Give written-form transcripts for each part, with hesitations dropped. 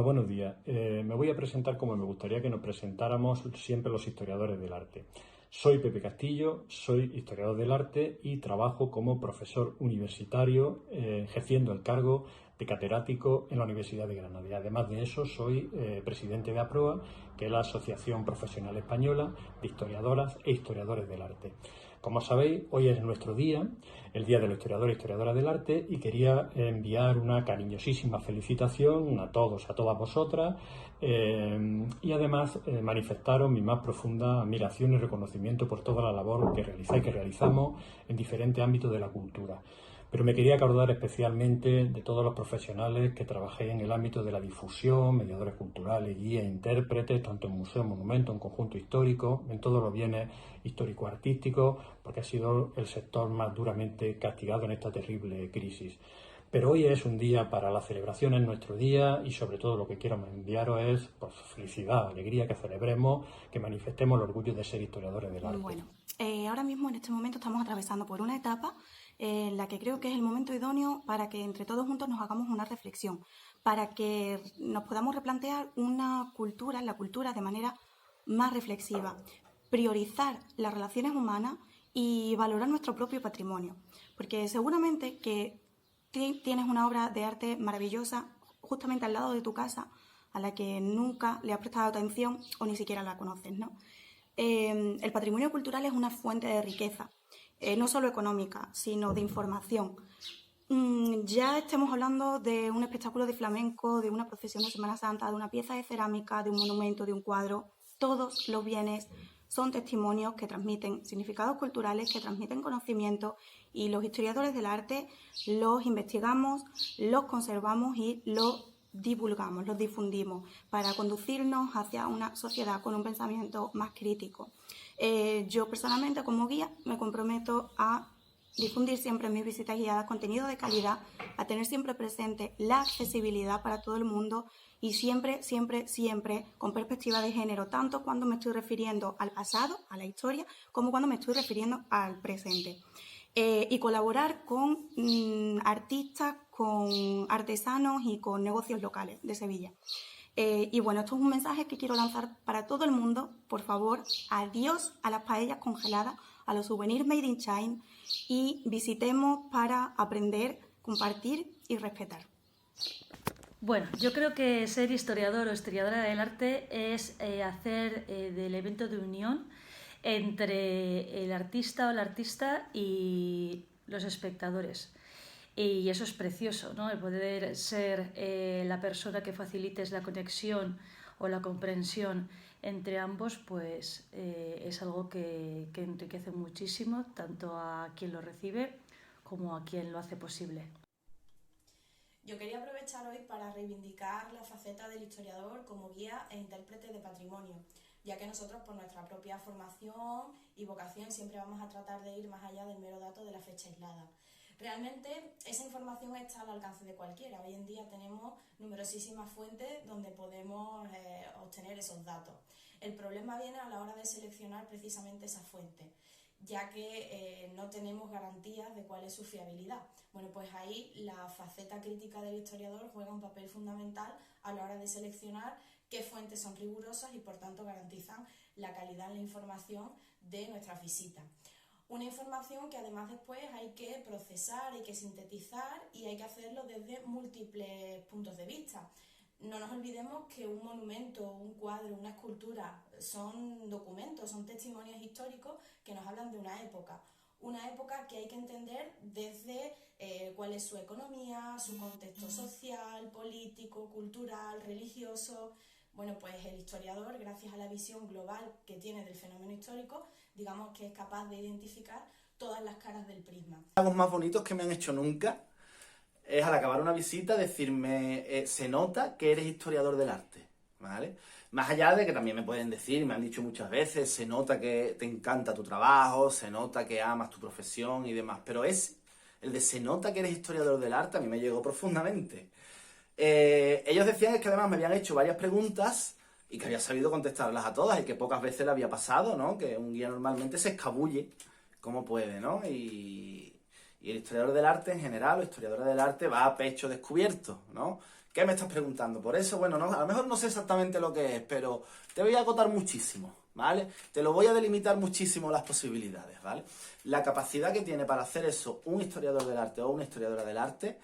buenos días. Me voy a presentar como me gustaría que nos presentáramos siempre los historiadores del arte. Soy Pepe Castillo, soy historiador del arte y trabajo como profesor universitario, ejerciendo el cargo de catedrático en la Universidad de Granada. Y además de eso, soy presidente de APROA, que es la Asociación Profesional Española de Historiadoras e Historiadores del Arte. Como sabéis, hoy es nuestro día, el Día del Historiador e Historiadora del Arte, y quería enviar una cariñosísima felicitación a todos, a todas vosotras, y además manifestaros mi más profunda admiración y reconocimiento por toda la labor que realizáis, que realizamos en diferentes ámbitos de la cultura. Pero me quería acordar especialmente de todos los profesionales que trabajáis en el ámbito de la difusión, mediadores culturales, guías, intérpretes, tanto en museos, monumentos, en conjuntos históricos, en todos los bienes histórico-artísticos, porque ha sido el sector más duramente castigado en esta terrible crisis. Pero hoy es un día para la celebración, es nuestro día, y sobre todo lo que quiero enviaros es pues, felicidad, alegría, que celebremos, que manifestemos el orgullo de ser historiadores del arte. Bueno, ahora mismo en este momento estamos atravesando por una etapa en la que creo que es el momento idóneo para que entre todos juntos nos hagamos una reflexión, para que nos podamos replantear una cultura, la cultura de manera más reflexiva, priorizar las relaciones humanas y valorar nuestro propio patrimonio, porque seguramente que tienes una obra de arte maravillosa justamente al lado de tu casa a la que nunca le has prestado atención o ni siquiera la conoces, ¿no? El patrimonio cultural es una fuente de riqueza, no solo económica, sino de información. Ya estemos hablando de un espectáculo de flamenco, de una procesión de Semana Santa, de una pieza de cerámica, de un monumento, de un cuadro, todos los bienes son testimonios que transmiten significados culturales, que transmiten conocimiento, y los historiadores del arte los investigamos, los conservamos y los divulgamos, los difundimos para conducirnos hacia una sociedad con un pensamiento más crítico. Yo personalmente como guía me comprometo a difundir siempre en mis visitas guiadas contenido de calidad, a tener siempre presente la accesibilidad para todo el mundo y siempre, siempre, siempre con perspectiva de género, tanto cuando me estoy refiriendo al pasado, a la historia, como cuando me estoy refiriendo al presente. Y colaborar con artistas, con artesanos y con negocios locales de Sevilla. Y bueno, esto es un mensaje que quiero lanzar para todo el mundo. Por favor, adiós a las paellas congeladas, a los souvenirs made in China, y visitemos para aprender, compartir y respetar. Bueno, yo creo que ser historiador o historiadora del arte es hacer del evento de unión entre el artista o la artista y los espectadores. Y eso es precioso, ¿no? El poder ser la persona que facilites la conexión o la comprensión entre ambos, pues es algo que enriquece muchísimo, tanto a quien lo recibe como a quien lo hace posible. Yo quería aprovechar hoy para reivindicar la faceta del historiador como guía e intérprete de patrimonio, ya que nosotros por nuestra propia formación y vocación siempre vamos a tratar de ir más allá del mero dato de la fecha aislada. Realmente esa información está al alcance de cualquiera. Hoy en día tenemos numerosísimas fuentes donde podemos obtener esos datos. El problema viene a la hora de seleccionar precisamente esa fuente, ya que no tenemos garantías de cuál es su fiabilidad. Bueno, pues ahí la faceta crítica del historiador juega un papel fundamental a la hora de seleccionar qué fuentes son rigurosas y por tanto garantizan la calidad en la información de nuestras visitas. Una información que además después hay que procesar, hay que sintetizar y hay que hacerlo desde múltiples puntos de vista. No nos olvidemos que un monumento, un cuadro, una escultura son documentos, son testimonios históricos que nos hablan de una época que hay que entender desde cuál es su economía, su contexto social, político, cultural, religioso. Bueno, pues el historiador, gracias a la visión global que tiene del fenómeno histórico, digamos que es capaz de identificar todas las caras del prisma. Los más bonitos que me han hecho nunca es al acabar una visita decirme, se nota que eres historiador del arte, ¿vale? Más allá de que también me pueden decir, me han dicho muchas veces, se nota que te encanta tu trabajo, se nota que amas tu profesión y demás, pero es el de se nota que eres historiador del arte, a mí me llegó profundamente. Ellos decían que además me habían hecho varias preguntas y que había sabido contestarlas a todas y que pocas veces le había pasado, ¿no? Que un guía normalmente se escabulle como puede, ¿no? Y el historiador del arte en general, o historiadora del arte, va a pecho descubierto, ¿no? ¿Qué me estás preguntando? Por eso, bueno, no, a lo mejor no sé exactamente lo que es, pero te voy a acotar muchísimo, ¿vale? Te lo voy a delimitar muchísimo las posibilidades, ¿vale? La capacidad que tiene para hacer eso un historiador del arte o una historiadora del arte,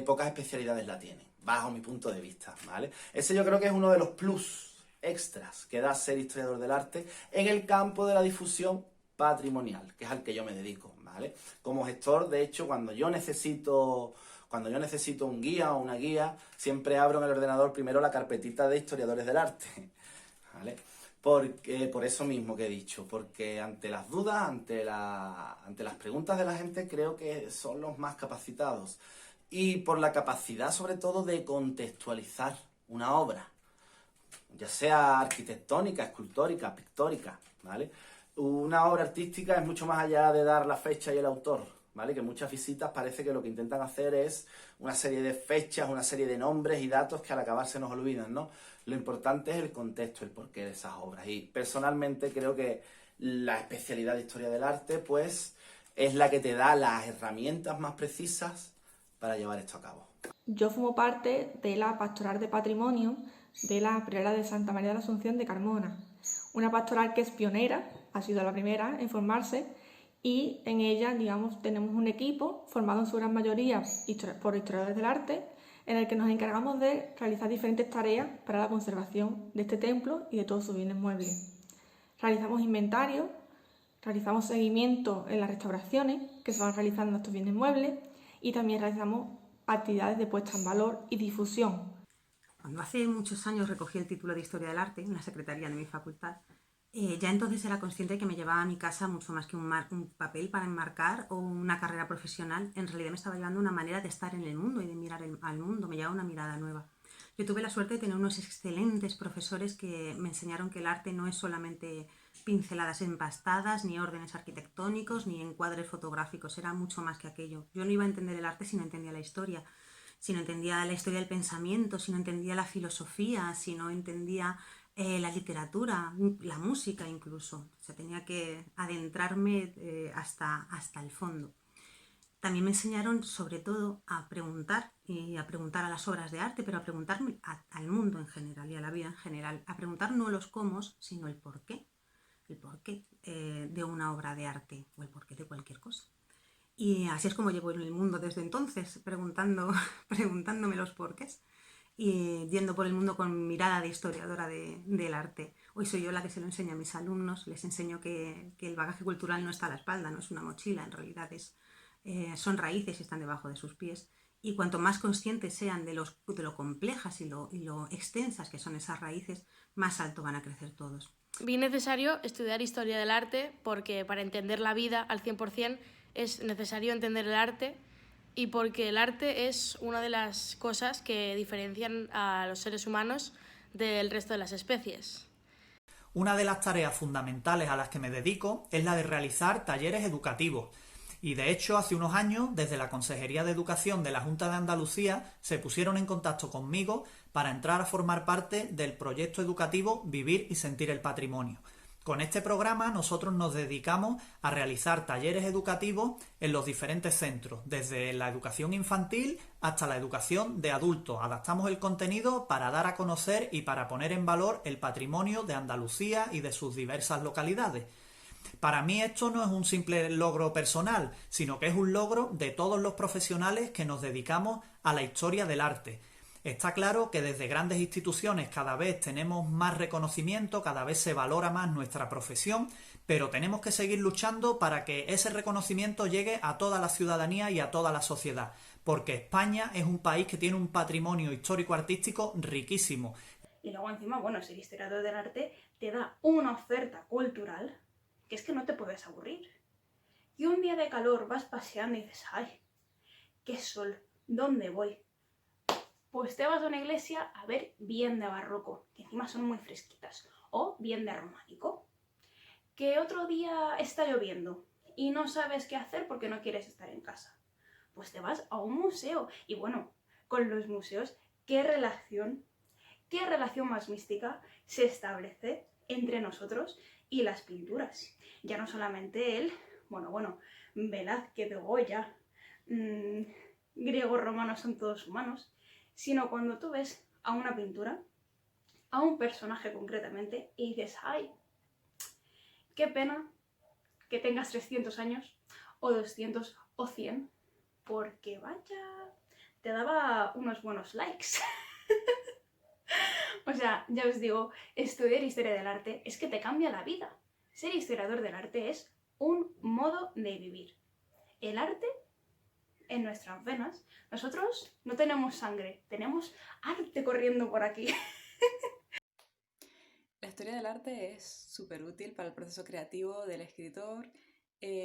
pocas especialidades la tienen, bajo mi punto de vista, ¿vale? Ese yo creo que es uno de los plus extras que da ser historiador del arte en el campo de la difusión patrimonial, que es al que yo me dedico, ¿vale? Como gestor, de hecho, cuando yo necesito un guía o una guía, siempre abro en el ordenador primero la carpetita de historiadores del arte, ¿vale? Por eso mismo que he dicho, porque ante las dudas, ante las preguntas de la gente, creo que son los más capacitados. Y por la capacidad, sobre todo, de contextualizar una obra, ya sea arquitectónica, escultórica, pictórica, ¿vale? Una obra artística es mucho más allá de dar la fecha y el autor, ¿vale? Que muchas visitas parece que lo que intentan hacer es una serie de fechas, una serie de nombres y datos que al acabar se nos olvidan, ¿no? Lo importante es el contexto, el porqué de esas obras. Y personalmente creo que la especialidad de Historia del Arte, pues, es la que te da las herramientas más precisas para llevar esto a cabo. Yo formo parte de la Pastoral de Patrimonio de la Priora de Santa María de la Asunción de Carmona. Una pastoral que es pionera, ha sido la primera en formarse, y en ella, digamos, tenemos un equipo formado en su gran mayoría por historiadores del arte, en el que nos encargamos de realizar diferentes tareas para la conservación de este templo y de todos sus bienes muebles. Realizamos inventario, realizamos seguimiento en las restauraciones que se van realizando en estos bienes muebles y también realizamos actividades de puesta en valor y difusión. Cuando hace muchos años recogí el título de Historia del Arte en la secretaría de mi facultad, ya entonces era consciente de que me llevaba a mi casa mucho más que un papel para enmarcar o una carrera profesional. En realidad me estaba llevando una manera de estar en el mundo y de mirar al mundo, me llevaba una mirada nueva. Yo tuve la suerte de tener unos excelentes profesores que me enseñaron que el arte no es solamente pinceladas empastadas, ni órdenes arquitectónicos, ni encuadres fotográficos, era mucho más que aquello. Yo no iba a entender el arte si no entendía la historia, si no entendía la historia del pensamiento, si no entendía la filosofía, si no entendía la literatura, la música incluso. O sea, tenía que adentrarme hasta el fondo. También me enseñaron sobre todo a preguntar y a preguntar a las obras de arte, pero a preguntar al mundo en general y a la vida en general. A preguntar no los cómo, sino el porqué. El porqué de una obra de arte o el porqué de cualquier cosa. Y así es como llevo en el mundo desde entonces, preguntándome los porqués y yendo por el mundo con mirada de historiadora del arte. Hoy soy yo la que se lo enseña a mis alumnos, les enseño que el bagaje cultural no está a la espalda, no es una mochila, en realidad son raíces y están debajo de sus pies. Y cuanto más conscientes sean de lo complejas y lo extensas que son esas raíces, más alto van a crecer todos. Vi necesario estudiar Historia del Arte porque para entender la vida al 100% es necesario entender el arte y porque el arte es una de las cosas que diferencian a los seres humanos del resto de las especies. Una de las tareas fundamentales a las que me dedico es la de realizar talleres educativos. Y de hecho, hace unos años, desde la Consejería de Educación de la Junta de Andalucía, se pusieron en contacto conmigo para entrar a formar parte del proyecto educativo Vivir y Sentir el Patrimonio. Con este programa nosotros nos dedicamos a realizar talleres educativos en los diferentes centros, desde la educación infantil hasta la educación de adultos. Adaptamos el contenido para dar a conocer y para poner en valor el patrimonio de Andalucía y de sus diversas localidades. Para mí esto no es un simple logro personal, sino que es un logro de todos los profesionales que nos dedicamos a la historia del arte. Está claro que desde grandes instituciones cada vez tenemos más reconocimiento, cada vez se valora más nuestra profesión, pero tenemos que seguir luchando para que ese reconocimiento llegue a toda la ciudadanía y a toda la sociedad, porque España es un país que tiene un patrimonio histórico-artístico riquísimo. Y luego encima, bueno, ser historiador del arte te da una oferta cultural que es que no te puedes aburrir. Y un día de calor vas paseando y dices, ¡ay, qué sol! ¿Dónde voy? Pues te vas a una iglesia a ver bien de barroco, que encima son muy fresquitas, o bien de románico. Que otro día está lloviendo y no sabes qué hacer porque no quieres estar en casa. Pues te vas a un museo. Y bueno, con los museos, ¿qué relación más mística se establece entre nosotros y las pinturas? Ya no solamente él, Velázquez, de Goya, griegos romanos son todos humanos, sino cuando tú ves a una pintura, a un personaje concretamente, y dices, ¡ay! ¡Qué pena que tengas 300 años, o 200, o 100! Porque vaya, te daba unos buenos likes. O sea, ya os digo, estudiar historia del arte es que te cambia la vida. Ser historiador del arte es un modo de vivir. El arte en nuestras venas. Nosotros no tenemos sangre, tenemos arte corriendo por aquí. La historia del arte es súper útil para el proceso creativo del escritor,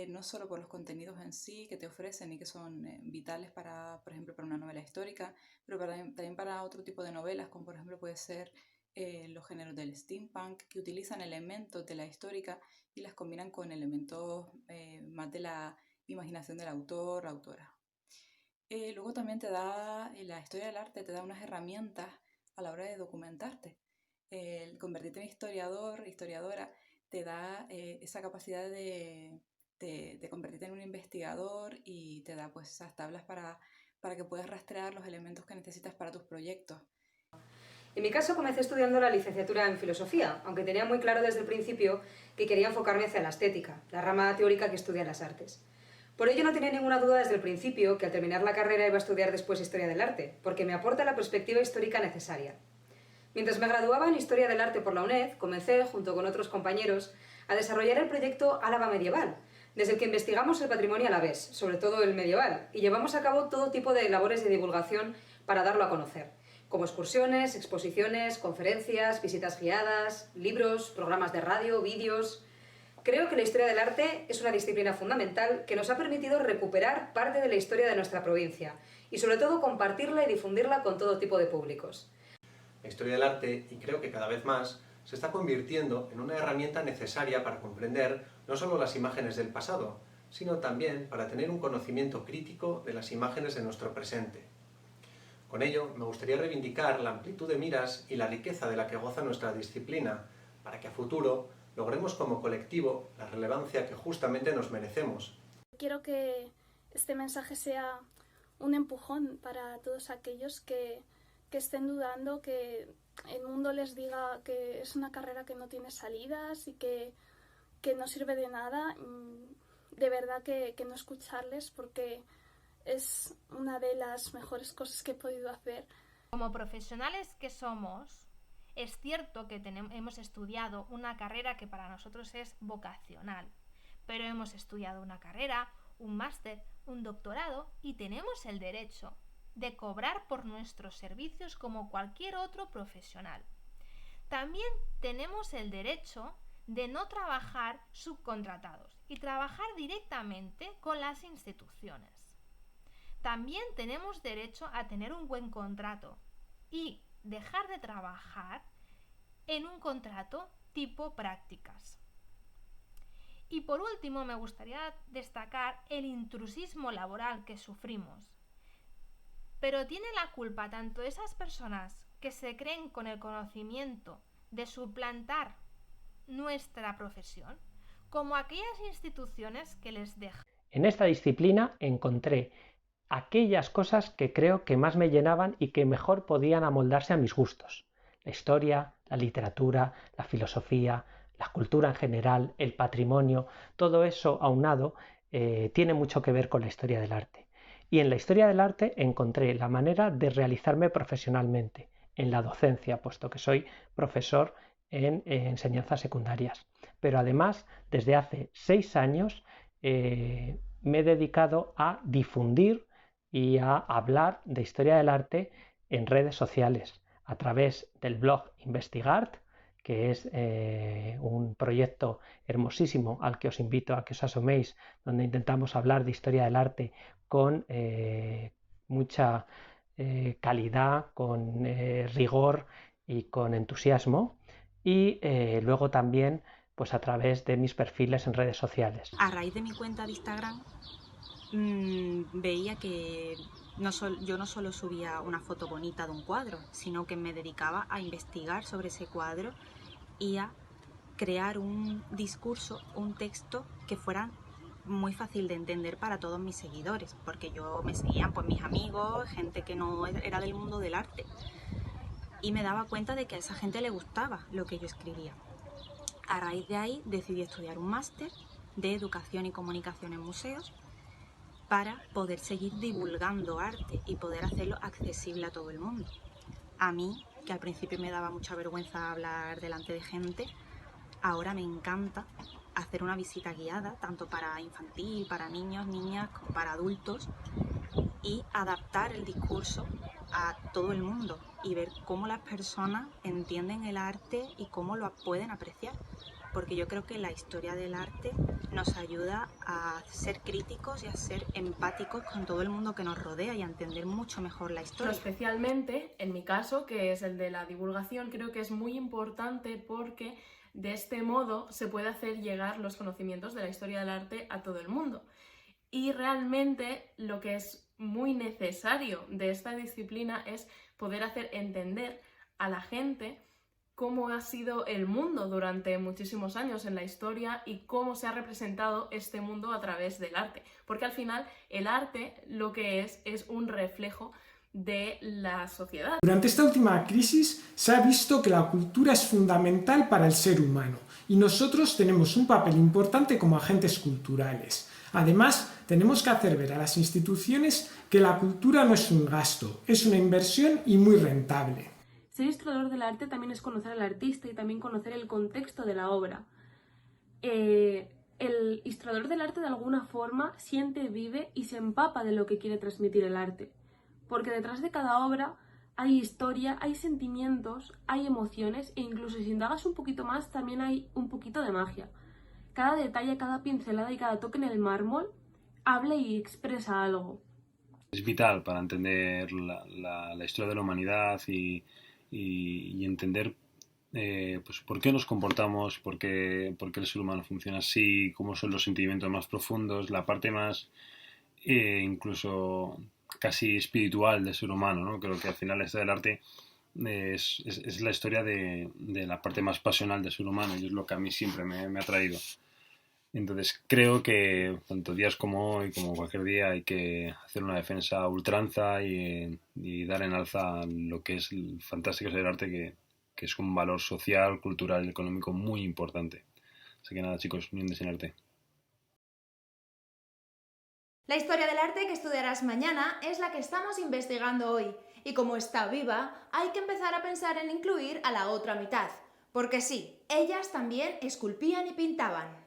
no solo por los contenidos en sí que te ofrecen y que son vitales para, por ejemplo, para una novela histórica, pero también para otro tipo de novelas, como por ejemplo puede ser los géneros del steampunk, que utilizan elementos de la histórica y las combinan con elementos más de la imaginación del autor o autora. Luego también la historia del arte te da unas herramientas a la hora de documentarte. El convertirte en historiador, historiadora, te da esa capacidad de convertirte en un investigador y te da pues esas tablas para que puedas rastrear los elementos que necesitas para tus proyectos. En mi caso comencé estudiando la licenciatura en filosofía, aunque tenía muy claro desde el principio que quería enfocarme hacia la estética, la rama teórica que estudia las artes. Por ello no tenía ninguna duda desde el principio que al terminar la carrera iba a estudiar después Historia del Arte, porque me aporta la perspectiva histórica necesaria. Mientras me graduaba en Historia del Arte por la UNED, comencé, junto con otros compañeros, a desarrollar el proyecto Álava Medieval, desde el que investigamos el patrimonio alavés, sobre todo el medieval, y llevamos a cabo todo tipo de labores de divulgación para darlo a conocer, como excursiones, exposiciones, conferencias, visitas guiadas, libros, programas de radio, vídeos. Creo que la historia del arte es una disciplina fundamental que nos ha permitido recuperar parte de la historia de nuestra provincia y sobre todo compartirla y difundirla con todo tipo de públicos. La historia del arte, y creo que cada vez más, se está convirtiendo en una herramienta necesaria para comprender no solo las imágenes del pasado, sino también para tener un conocimiento crítico de las imágenes de nuestro presente. Con ello, me gustaría reivindicar la amplitud de miras y la riqueza de la que goza nuestra disciplina, para que a futuro logremos como colectivo la relevancia que justamente nos merecemos. Quiero que este mensaje sea un empujón para todos aquellos que estén dudando, que el mundo les diga que es una carrera que no tiene salidas y que no sirve de nada. De verdad que no escucharles, porque es una de las mejores cosas que he podido hacer. Como profesionales que somos, es cierto que hemos estudiado una carrera que para nosotros es vocacional, pero hemos estudiado una carrera, un máster, un doctorado y tenemos el derecho de cobrar por nuestros servicios como cualquier otro profesional. También tenemos el derecho de no trabajar subcontratados y trabajar directamente con las instituciones. También tenemos derecho a tener un buen contrato y dejar de trabajar en un contrato tipo prácticas. Y por último, me gustaría destacar el intrusismo laboral que sufrimos. Pero tiene la culpa tanto esas personas que se creen con el conocimiento de suplantar nuestra profesión, como aquellas instituciones que les dejan. En esta disciplina encontré aquellas cosas que creo que más me llenaban y que mejor podían amoldarse a mis gustos. La historia, la literatura, la filosofía, la cultura en general, el patrimonio, todo eso aunado tiene mucho que ver con la historia del arte. Y en la historia del arte encontré la manera de realizarme profesionalmente en la docencia, puesto que soy profesor en enseñanzas secundarias. Pero además, desde hace 6 años me he dedicado a difundir y a hablar de historia del arte en redes sociales, a través del blog Investigart, que es un proyecto hermosísimo al que os invito a que os asoméis, donde intentamos hablar de historia del arte con mucha calidad, con rigor y con entusiasmo, y luego también pues a través de mis perfiles en redes sociales. A raíz de mi cuenta de Instagram veía que yo no solo subía una foto bonita de un cuadro, sino que me dedicaba a investigar sobre ese cuadro y a crear un discurso, un texto que fueran muy fácil de entender para todos mis seguidores, porque me seguían pues mis amigos, gente que no era del mundo del arte, y me daba cuenta de que a esa gente le gustaba lo que yo escribía. A raíz de ahí decidí estudiar un máster de Educación y Comunicación en Museos para poder seguir divulgando arte y poder hacerlo accesible a todo el mundo. A mí, que al principio me daba mucha vergüenza hablar delante de gente, ahora me encanta hacer una visita guiada, tanto para infantil, para niños, niñas, como para adultos, y adaptar el discurso a todo el mundo y ver cómo las personas entienden el arte y cómo lo pueden apreciar. Porque yo creo que la historia del arte nos ayuda a ser críticos y a ser empáticos con todo el mundo que nos rodea y a entender mucho mejor la historia. Especialmente, en mi caso, que es el de la divulgación, creo que es muy importante porque de este modo se puede hacer llegar los conocimientos de la historia del arte a todo el mundo. Y realmente lo que es muy necesario de esta disciplina es poder hacer entender a la gente cómo ha sido el mundo durante muchísimos años en la historia y cómo se ha representado este mundo a través del arte. Porque al final el arte lo que es un reflejo de la sociedad. Durante esta última crisis se ha visto que la cultura es fundamental para el ser humano y nosotros tenemos un papel importante como agentes culturales. Además, tenemos que hacer ver a las instituciones que la cultura no es un gasto, es una inversión y muy rentable. Ser historiador del arte también es conocer al artista y también conocer el contexto de la obra. El historiador del arte de alguna forma siente, vive y se empapa de lo que quiere transmitir el arte. Porque detrás de cada obra hay historia, hay sentimientos, hay emociones e incluso si indagas un poquito más también hay un poquito de magia. Cada detalle, cada pincelada y cada toque en el mármol habla y expresa algo. Es vital para entender la historia de la humanidad y entender pues por qué nos comportamos, por qué el ser humano funciona así, cómo son los sentimientos más profundos, la parte más incluso casi espiritual del ser humano, ¿no? Creo que al final la historia del arte es la historia de la parte más pasional del ser humano y es lo que a mí siempre me ha atraído. Entonces creo que tanto días como hoy, como cualquier día, hay que hacer una defensa a ultranza y dar en alza lo que es el fantástico del arte, que es un valor social, cultural y económico muy importante. Así que nada, chicos, uniéndose en arte. La historia del arte que estudiarás mañana es la que estamos investigando hoy, y como está viva, hay que empezar a pensar en incluir a la otra mitad, porque sí, ellas también esculpían y pintaban.